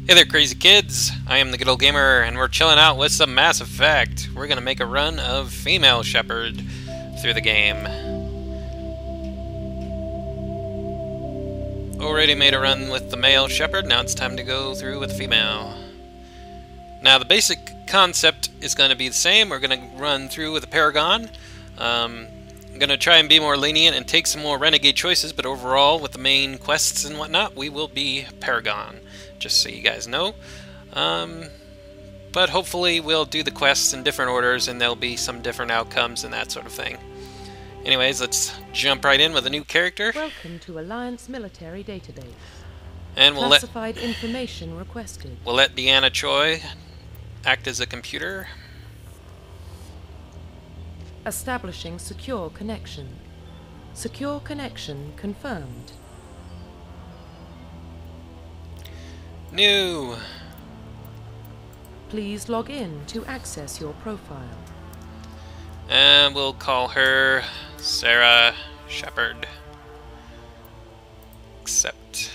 Hey there, crazy kids! I am the Good Old Gamer, and we're chilling out with some Mass Effect. We're gonna make a run of female Shepard through the game. Already made a run with the male Shepard, now it's time to go through with the female. Now the basic concept is going to be the same. We're going to run through with the Paragon. I'm going to try and be more lenient and take some more renegade choices, but overall, with the main quests and whatnot, we will be Paragon, just so you guys know. But hopefully we'll do the quests in different orders and there'll be some different outcomes and that sort of thing. Anyways, let's jump right in with a new character. Welcome to Alliance Military Database. And we'll Classified information requested. We'll let Deanna Choi act as a computer. Establishing secure connection. Secure connection confirmed. New. Please log in to access your profile. And we'll call her Sara Shepard. Accept.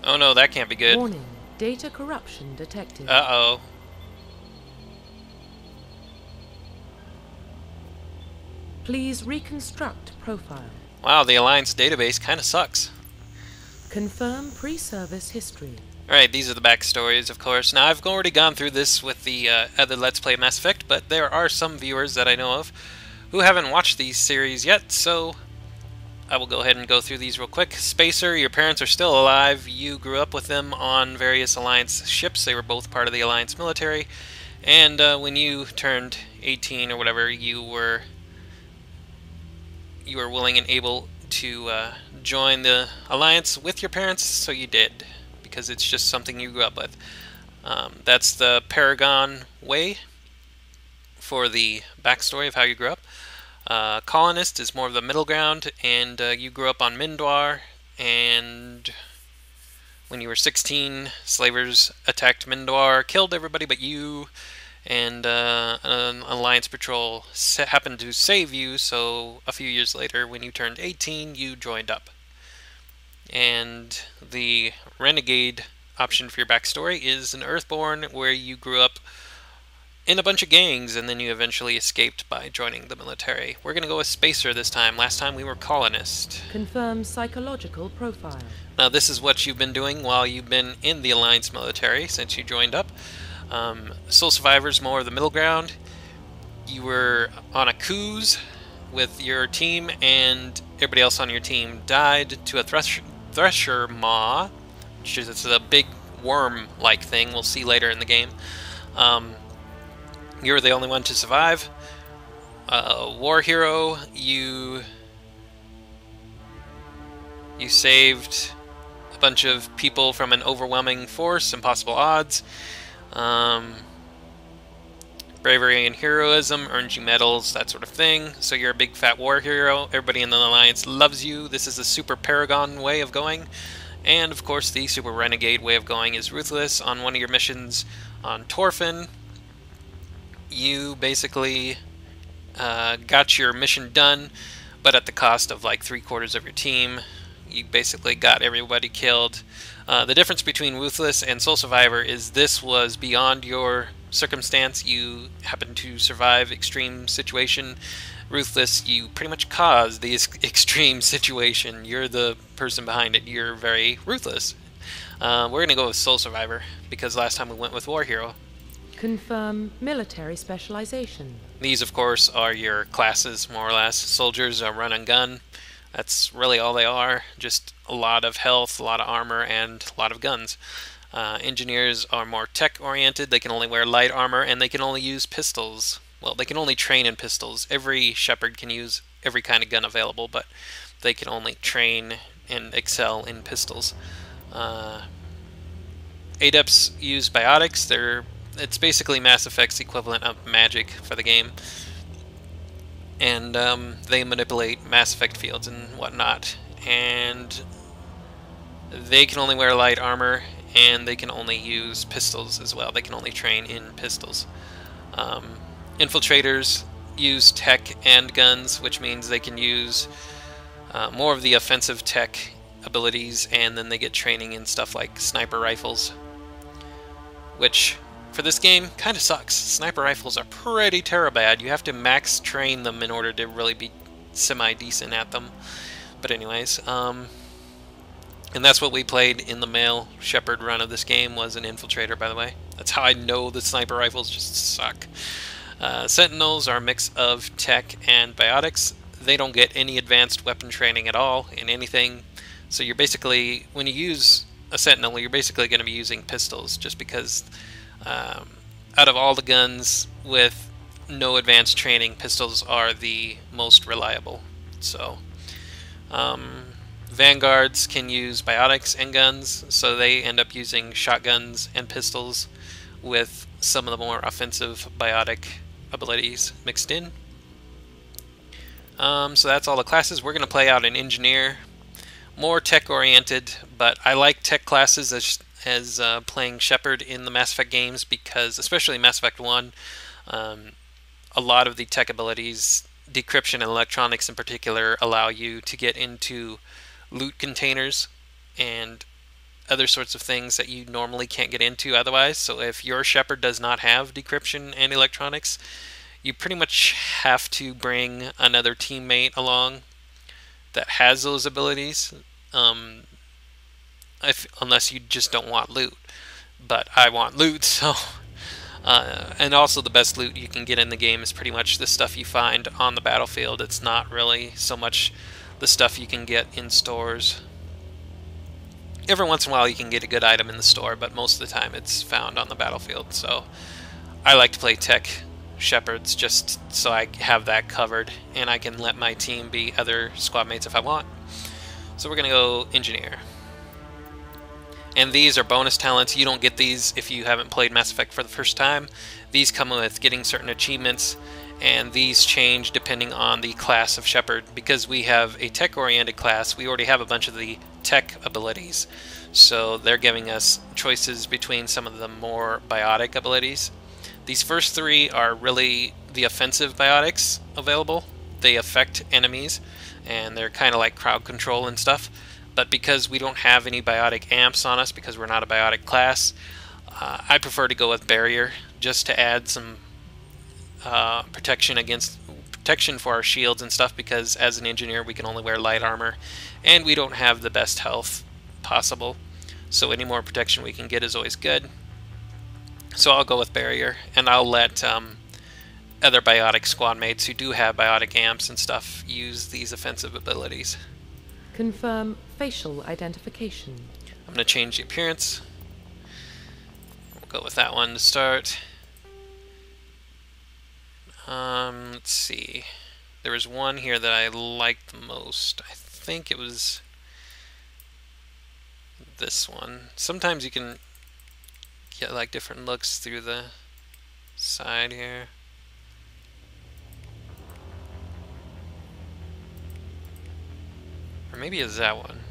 Oh no, that can't be good. Warning, data corruption detected. Uh-oh. Please reconstruct profile. Wow, the Alliance database kind of sucks. Confirm pre-service history. Alright, these are the backstories, of course. Now, I've already gone through this with the other Let's Play Mass Effect, but there are some viewers that I know of who haven't watched these series yet, so I will go ahead and go through these real quick. Spacer, your parents are still alive. You grew up with them on various Alliance ships. They were both part of the Alliance military. And when you turned 18 or whatever, you were willing and able to join the Alliance with your parents, so you did, because it's just something you grew up with. That's the Paragon way for the backstory of how you grew up. Colonist is more of the middle ground, and you grew up on Mindwar, and when you were 16, slavers attacked Mindwar, killed everybody but you, and an Alliance patrol happened to save you, so a few years later, when you turned 18, you joined up. And the Renegade option for your backstory is an Earthborn, where you grew up in a bunch of gangs, and then you eventually escaped by joining the military. We're going to go with Spacer this time. Last time we were Colonist. Confirm psychological profile. Now this is what you've been doing while you've been in the Alliance military, since you joined up. Soul Survivor's more of the middle ground. You were on a cruise with your team, and everybody else on your team died to a Thresher Maw, which is a big worm-like thing we'll see later in the game. You were the only one to survive. War hero, you saved a bunch of people from an overwhelming force, impossible odds. Bravery and heroism earns you medals, that sort of thing. So you're a big fat war hero. Everybody in the Alliance loves you. This is a super Paragon way of going. And of course the super Renegade way of going is Ruthless. On one of your missions on Torfin, you basically got your mission done, but at the cost of like 3/4 of your team. You basically got everybody killed. The difference between Ruthless and Soul Survivor is this was beyond your circumstance. You happened to survive extreme situation. Ruthless, you pretty much caused the extreme situation. You're the person behind it. You're very ruthless. We're going to go with Soul Survivor, because last time we went with War Hero. Confirm military specialization. These, of course, are your classes, more or less. Soldiers are run and gun. That's really all they are. Just a lot of health, a lot of armor, and a lot of guns. Engineers are more tech-oriented. They can only wear light armor, and they can only use pistols. Well, they can only train in pistols. Every Shepard can use every kind of gun available, but they can only train and excel in pistols. Adepts use biotics. It's basically Mass Effect's equivalent of magic for the game. And they manipulate Mass Effect fields and whatnot. And they can only wear light armor, and they can only use pistols as well. They can only train in pistols. infiltrators use tech and guns, which means they can use more of the offensive tech abilities, and then they get training in stuff like sniper rifles, which for this game kind of sucks. Sniper rifles are pretty terrible. You have to max train them in order to really be semi-decent at them. But anyways, and that's what we played in the male Shepard run of this game, was an infiltrator, by the way. That's how I know the sniper rifles just suck. Sentinels are a mix of tech and biotics. They don't get any advanced weapon training at all in anything. So you're basically, when you use a Sentinel, you're basically going to be using pistols, just because out of all the guns with no advanced training, pistols are the most reliable. So Vanguards can use biotics and guns, so they end up using shotguns and pistols with some of the more offensive biotic abilities mixed in. So that's all the classes. We're going to play out an engineer, more tech-oriented, but I like tech classes as playing Shepard in the Mass Effect games, because, especially Mass Effect 1, a lot of the tech abilities, decryption and electronics in particular, allow you to get into loot containers and other sorts of things that you normally can't get into otherwise. So if your Shepard does not have decryption and electronics, you pretty much have to bring another teammate along that has those abilities, unless you just don't want loot. But I want loot, so... and also the best loot you can get in the game is pretty much the stuff you find on the battlefield. It's not really so much the stuff you can get in stores. Every once in a while you can get a good item in the store, but most of the time it's found on the battlefield. So I like to play tech Shepards just so I have that covered, and I can let my team be other squad mates if I want. So we're going to go engineer. And these are bonus talents. You don't get these if you haven't played Mass Effect for the first time. These come with getting certain achievements, and these change depending on the class of Shepard. Because we have a tech-oriented class, we already have a bunch of the tech abilities. So they're giving us choices between some of the more biotic abilities. These first three are really the offensive biotics available. They affect enemies, and they're kind of like crowd control and stuff. But because we don't have any biotic amps on us, because we're not a biotic class, I prefer to go with barrier, just to add some protection for our shields and stuff, because as an engineer we can only wear light armor, and we don't have the best health possible. So any more protection we can get is always good. So I'll go with barrier, and I'll let other biotic squad mates who do have biotic amps and stuff use these offensive abilities. Confirm facial identification. I'm going to change the appearance. We'll go with that one to start. Let's see. There was one here that I liked the most. I think it was this one. Sometimes you can get like different looks through the side here. Or maybe it's that one.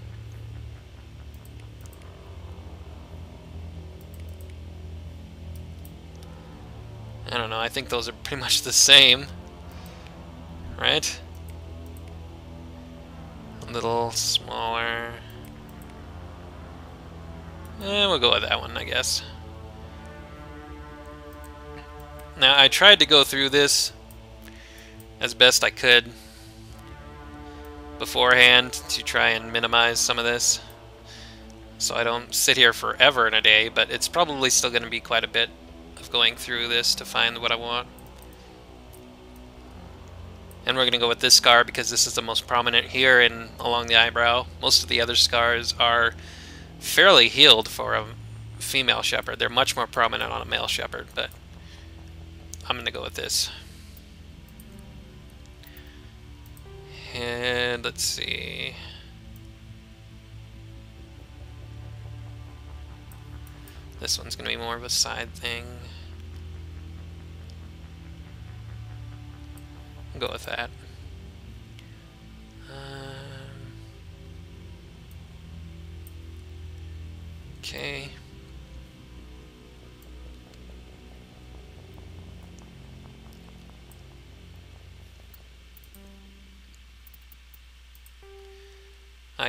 I don't know, I think those are pretty much the same. Right? A little smaller. We'll go with that one, I guess. Now, I tried to go through this as best I could beforehand to try and minimize some of this, so I don't sit here forever in a day, but it's probably still going to be quite a bit of going through this to find what I want. And we're going to go with this scar because this is the most prominent here and along the eyebrow. Most of the other scars are fairly healed for a female Shepard. They're much more prominent on a male Shepard, but I'm going to go with this. And let's see. This one's going to be more of a side thing. I'll go with that. Okay.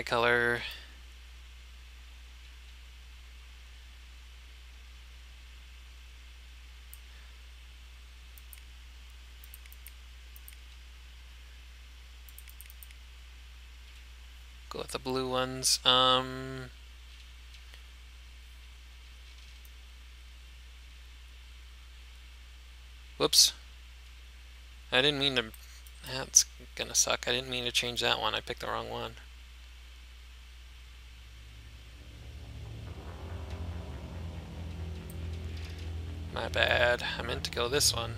eye color. Go with the blue ones. Whoops. I didn't mean to... That's gonna suck. I didn't mean to change that one. I picked the wrong one. My bad. I meant to go this one.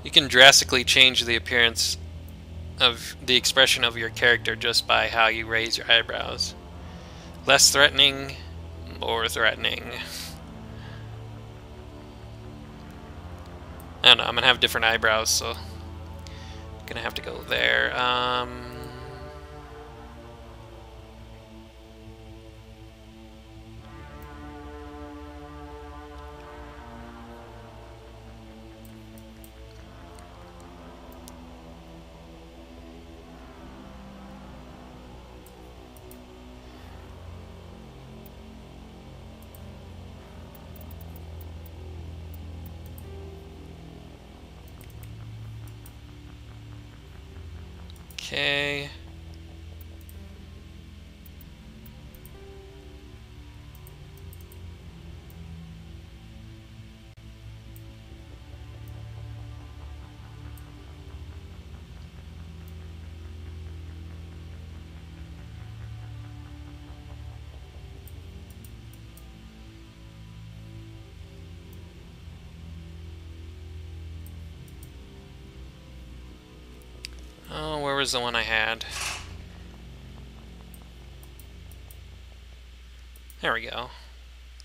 You can drastically change the appearance of the expression of your character just by how you raise your eyebrows. Less threatening, more threatening. I don't know, I'm gonna have different eyebrows, so I'm gonna have to go there. Okay. Oh, where was the one I had? There we go.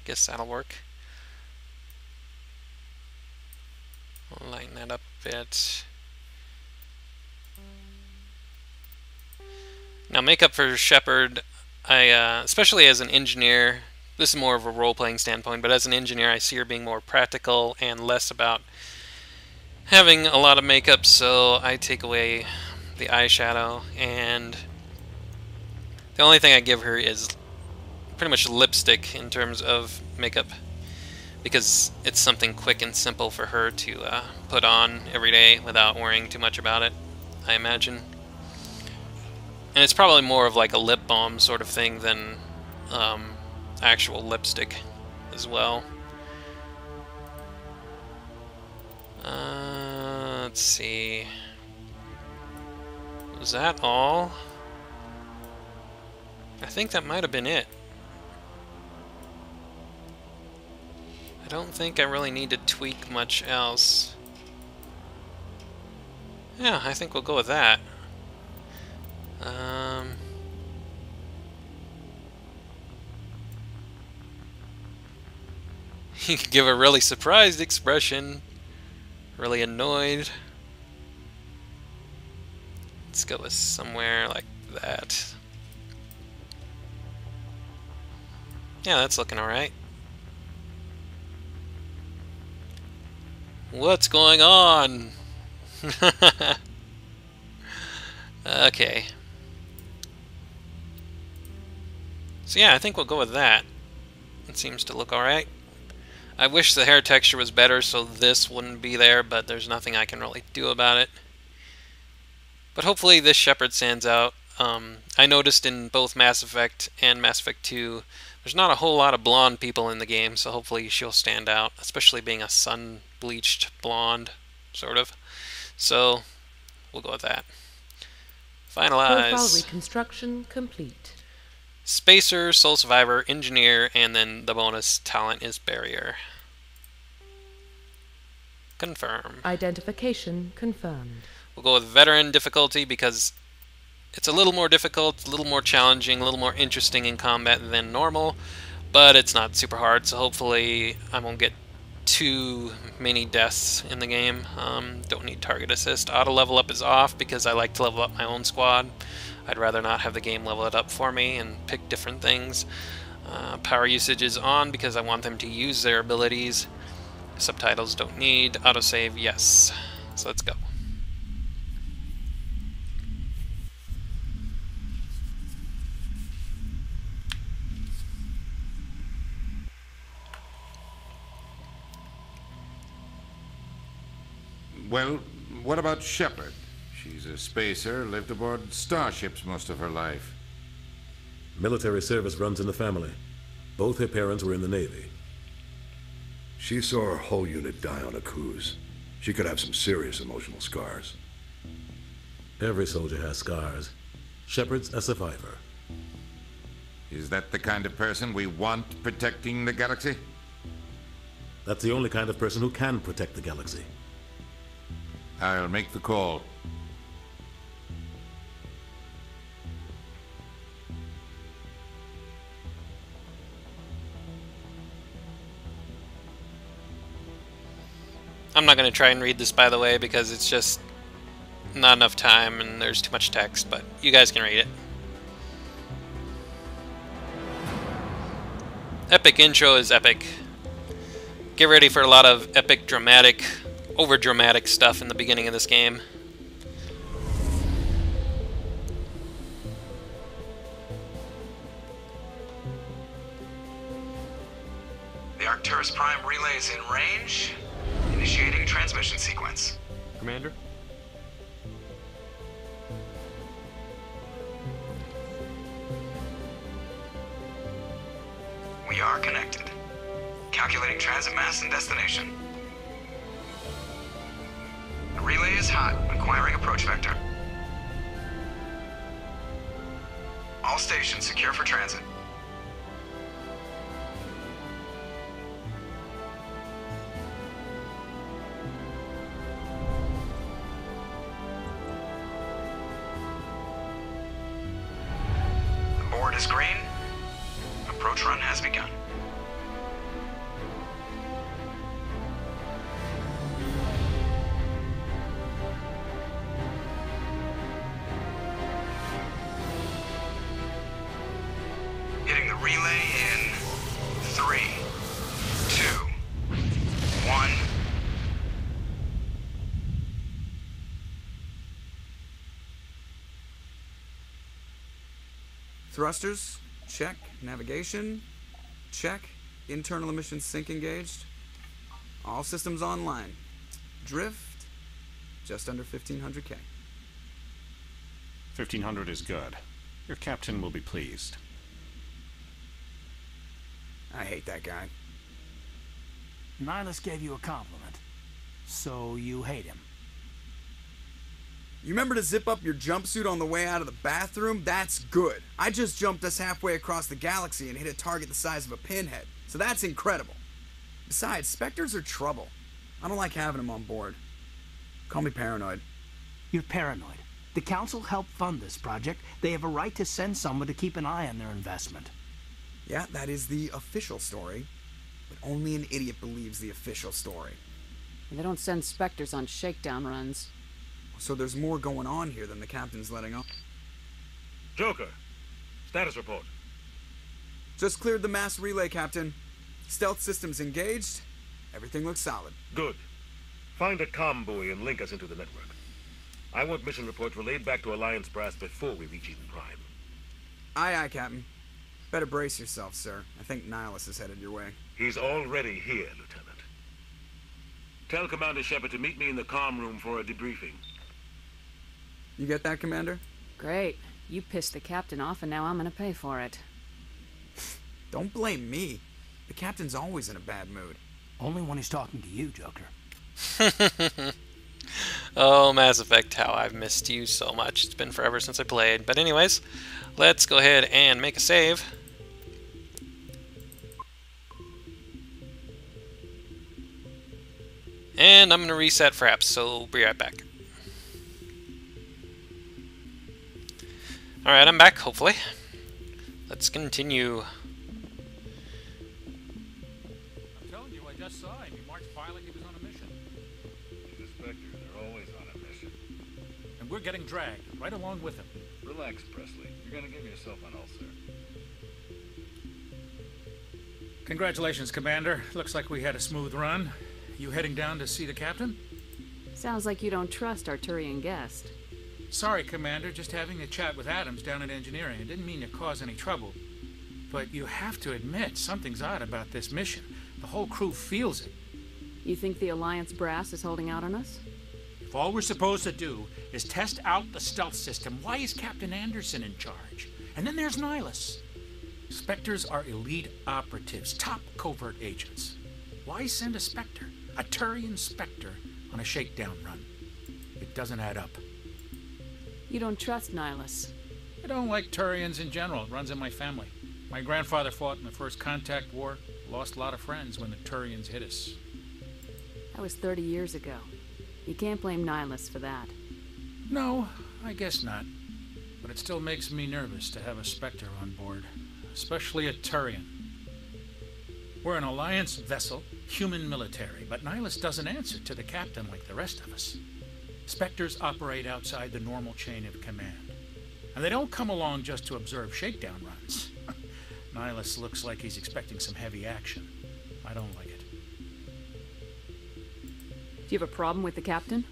Guess that'll work. I'll lighten that up a bit. Now, makeup for Shepard, especially as an engineer, this is more of a role-playing standpoint, but as an engineer I see her being more practical and less about having a lot of makeup, so I take away the eyeshadow, and the only thing I give her is pretty much lipstick in terms of makeup, because it's something quick and simple for her to put on every day without worrying too much about it, I imagine. And it's probably more of like a lip balm sort of thing than actual lipstick as well. Let's see. Was that all? I think that might have been it. I don't think I really need to tweak much else. Yeah, I think we'll go with that. You could give a really surprised expression, really annoyed. Let's go with somewhere like that. Yeah, that's looking alright. What's going on? Okay. So yeah, I think we'll go with that. It seems to look alright. I wish the hair texture was better so this wouldn't be there, but there's nothing I can really do about it. But hopefully this Shepard stands out. I noticed in both Mass Effect and Mass Effect 2, there's not a whole lot of blonde people in the game, so hopefully she'll stand out, especially being a sun-bleached blonde, sort of. So, we'll go with that. Finalize. Profile reconstruction complete. Spacer, Soul Survivor, Engineer, and then the bonus talent is Barrier. Confirm. Identification confirmed. We'll go with Veteran difficulty because it's a little more difficult, a little more challenging, a little more interesting in combat than normal, but it's not super hard, so hopefully I won't get too many deaths in the game. Don't need target assist. Auto level up is off because I like to level up my own squad. I'd rather not have the game level it up for me and pick different things. Power usage is on because I want them to use their abilities. Subtitles don't need. Autosave, yes. So let's go. Well, what about Shepard? She's a spacer, lived aboard starships most of her life. Military service runs in the family. Both her parents were in the Navy. She saw her whole unit die on a cruise. She could have some serious emotional scars. Every soldier has scars. Shepard's a survivor. Is that the kind of person we want protecting the galaxy? That's the only kind of person who can protect the galaxy. I'll make the call. I'm not going to try and read this, by the way, because it's just not enough time and there's too much text, but you guys can read it. Epic intro is epic. Get ready for a lot of epic, dramatic, over-dramatic stuff in the beginning of this game. The Arcturus Prime relay is in range. Initiating transmission sequence. Commander? We are connected. Calculating transit mass and destination. The relay is hot, acquiring approach vector. All stations secure for transit. The board is green. Approach run has begun. Hitting the relay in 3, 2, 1. Thrusters, check. Navigation, check. Internal emissions sync engaged. All systems online. Drift, just under 1500 K. 1500 is good. Your captain will be pleased. I hate that guy. Nihilus gave you a compliment, so you hate him. You remember to zip up your jumpsuit on the way out of the bathroom? That's good. I just jumped us halfway across the galaxy and hit a target the size of a pinhead, so that's incredible. Besides, Spectres are trouble. I don't like having them on board. Call me paranoid. You're paranoid. The Council helped fund this project. They have a right to send someone to keep an eye on their investment. Yeah, that is the official story, but only an idiot believes the official story. They don't send Spectres on shakedown runs. So there's more going on here than the captain's letting on. Joker, status report. Just cleared the mass relay, Captain. Stealth systems engaged. Everything looks solid. Good. Find a comm buoy and link us into the network. I want mission reports relayed back to Alliance brass before we reach Eden Prime. Aye, aye, Captain. Better brace yourself, sir. I think Nihilus is headed your way. He's already here, Lieutenant. Tell Commander Shepard to meet me in the comm room for a debriefing. You get that, Commander? Great. You pissed the captain off and now I'm gonna pay for it. Don't blame me. The captain's always in a bad mood. Only when he's talking to you, Joker. Oh, Mass Effect, how I've missed you so much. It's been forever since I played. But anyways, let's go ahead and make a save. And I'm going to reset fraps, so be right back. Alright, I'm back, hopefully. Let's continue. I'm telling you, I just saw him. He marched by like he was on a mission. These inspectors are always on a mission. And we're getting dragged, right along with him. Relax, Presley. You're gonna give yourself an ulcer. Congratulations, Commander. Looks like we had a smooth run. You heading down to see the captain? Sounds like you don't trust Arturian guest. Sorry, Commander. Just having a chat with Adams down at engineering. I didn't mean to cause any trouble. But you have to admit, something's odd about this mission. The whole crew feels it. You think the Alliance brass is holding out on us? If all we're supposed to do is test out the stealth system, why is Captain Anderson in charge? And then there's Nihilus. Spectres are elite operatives, top covert agents. Why send a Spectre, a Turian Spectre, on a shakedown run? It doesn't add up. You don't trust Nihilus? I don't like Turians in general. It runs in my family. My grandfather fought in the First Contact War, lost a lot of friends when the Turians hit us. That was 30 years ago. You can't blame Nihilus for that. No, I guess not. But it still makes me nervous to have a Spectre on board, especially a Turian. We're an Alliance vessel, human military, but Nihilus doesn't answer to the captain like the rest of us. Spectres operate outside the normal chain of command, and they don't come along just to observe shakedown runs. Nihilus looks like he's expecting some heavy action. I don't like it. Do you have a problem with the captain?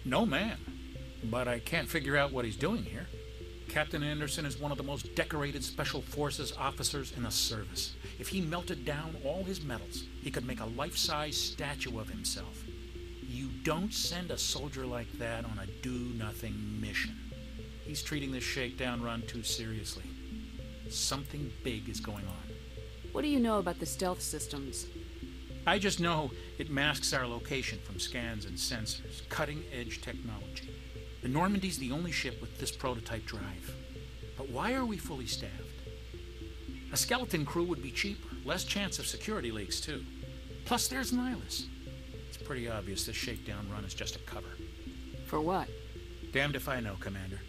No, ma'am. But I can't figure out what he's doing here. Captain Anderson is one of the most decorated Special Forces officers in the service. If he melted down all his medals, he could make a life-size statue of himself. You don't send a soldier like that on a do-nothing mission. He's treating this shakedown run too seriously. Something big is going on. What do you know about the stealth systems? I just know it masks our location from scans and sensors. Cutting-edge technology. The Normandy's the only ship with this prototype drive. But why are we fully staffed? A skeleton crew would be cheaper, less chance of security leaks too. Plus there's Nihilus. It's pretty obvious this shakedown run is just a cover. For what? Damned if I know, Commander.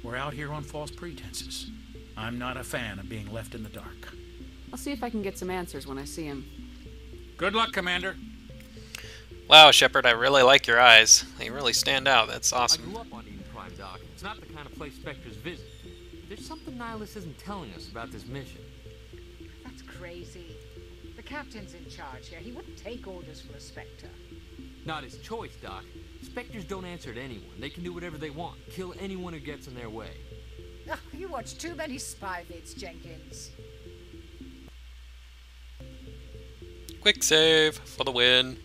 We're out here on false pretenses. I'm not a fan of being left in the dark. I'll see if I can get some answers when I see him. Good luck, Commander. Wow, Shepard, I really like your eyes. They really stand out. That's awesome. I grew up on Eden Prime, Doc. It's not the kind of place Spectres visit. There's something Nihilus isn't telling us about this mission. That's crazy. The captain's in charge here. He wouldn't take orders from a Spectre. Not his choice, Doc. Spectres don't answer to anyone. They can do whatever they want. Kill anyone who gets in their way. Oh, you watch too many spy vids, Jenkins. Quick save for the win.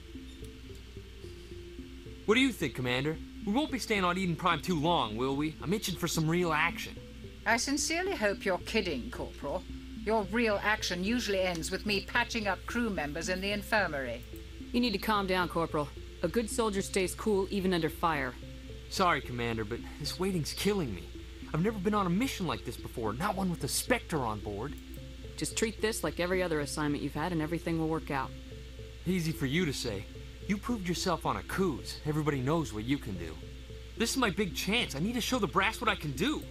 What do you think, Commander? We won't be staying on Eden Prime too long, will we? I'm itching for some real action. I sincerely hope you're kidding, Corporal. Your real action usually ends with me patching up crew members in the infirmary. You need to calm down, Corporal. A good soldier stays cool even under fire. Sorry, Commander, but this waiting's killing me. I've never been on a mission like this before, not one with a Spectre on board. Just treat this like every other assignment you've had and everything will work out. Easy for you to say. You proved yourself on a cruise. Everybody knows what you can do. This is my big chance. I need to show the brass what I can do.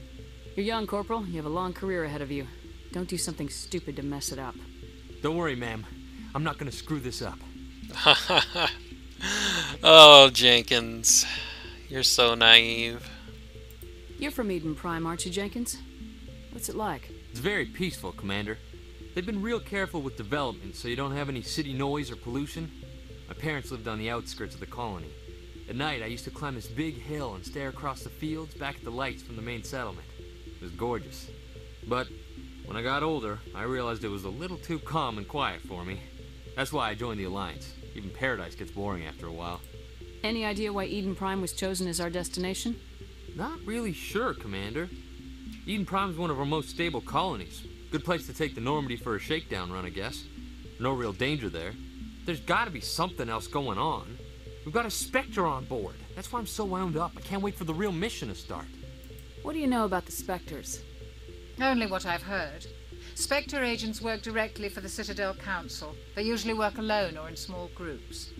You're young, Corporal. You have a long career ahead of you. Don't do something stupid to mess it up. Don't worry, ma'am. I'm not going to screw this up. Oh, Jenkins. You're so naive. You're from Eden Prime, aren't you, Jenkins? What's it like? It's very peaceful, Commander. They've been real careful with development so you don't have any city noise or pollution. My parents lived on the outskirts of the colony. At night, I used to climb this big hill and stare across the fields back at the lights from the main settlement. It was gorgeous. But when I got older, I realized it was a little too calm and quiet for me. That's why I joined the Alliance. Even Paradise gets boring after a while. Any idea why Eden Prime was chosen as our destination? Not really sure, Commander. Eden Prime's one of our most stable colonies. Good place to take the Normandy for a shakedown run, I guess. No real danger there. There's gotta be something else going on. We've got a Spectre on board. That's why I'm so wound up. I can't wait for the real mission to start. What do you know about the Spectres? Only what I've heard. Spectre agents work directly for the Citadel Council. They usually work alone or in small groups.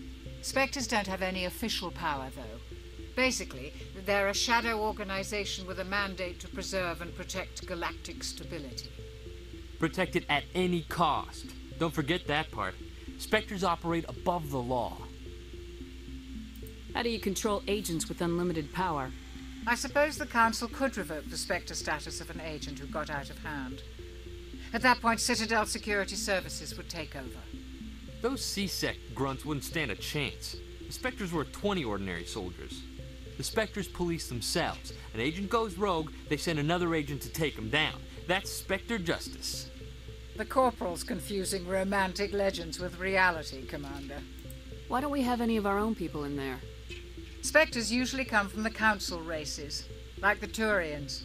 Spectres don't have any official power, though. Basically, they're a shadow organization with a mandate to preserve and protect galactic stability. Protect it at any cost. Don't forget that part. Spectres operate above the law. How do you control agents with unlimited power? I suppose the Council could revoke the Spectre status of an agent who got out of hand. At that point, Citadel Security Services would take over. Those C-Sec grunts wouldn't stand a chance. The Spectres were 20 ordinary soldiers. The Spectres police themselves. An agent goes rogue, they send another agent to take him down. That's Spectre justice. The Corporal's confusing romantic legends with reality, Commander. Why don't we have any of our own people in there? Spectres usually come from the council races, like the Turians.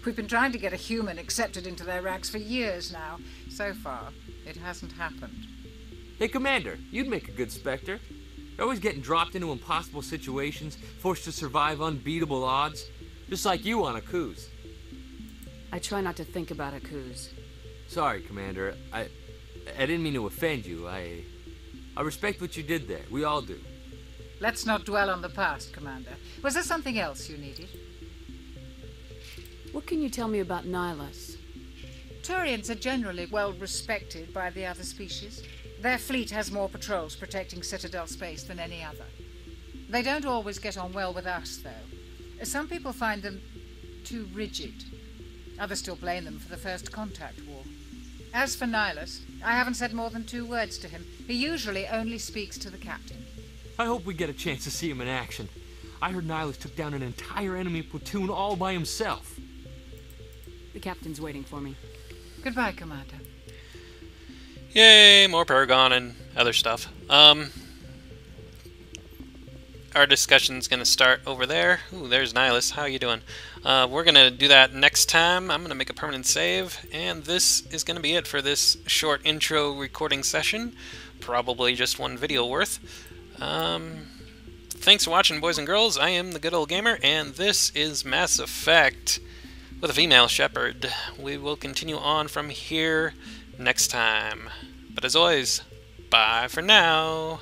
We've been trying to get a human accepted into their ranks for years now. So far, it hasn't happened. Hey, Commander, you'd make a good Spectre. You're always getting dropped into impossible situations, forced to survive unbeatable odds, just like you on Akuz. I try not to think about Akuz. Sorry, Commander. I didn't mean to offend you. I respect what you did there. We all do. Let's not dwell on the past, Commander. Was there something else you needed? What can you tell me about Nihilus? Turians are generally well respected by the other species. Their fleet has more patrols protecting Citadel space than any other. They don't always get on well with us, though. Some people find them too rigid. Others still blame them for the First Contact War. As for Nihilus, I haven't said more than 2 words to him. He usually only speaks to the captain. I hope we get a chance to see him in action. I heard Nihilus took down an entire enemy platoon all by himself. The captain's waiting for me. Goodbye, Commander. Yay, more Paragon and other stuff. Our discussion's going to start over there. Ooh, there's Nihilus. How you doing? We're going to do that next time. I'm going to make a permanent save, and this is going to be it for this short intro recording session. Probably just 1 video worth. Thanks for watching, boys and girls. I am the Good Old Gamer, and this is Mass Effect with a female Shepard. We will continue on from here next time. But as always, bye for now.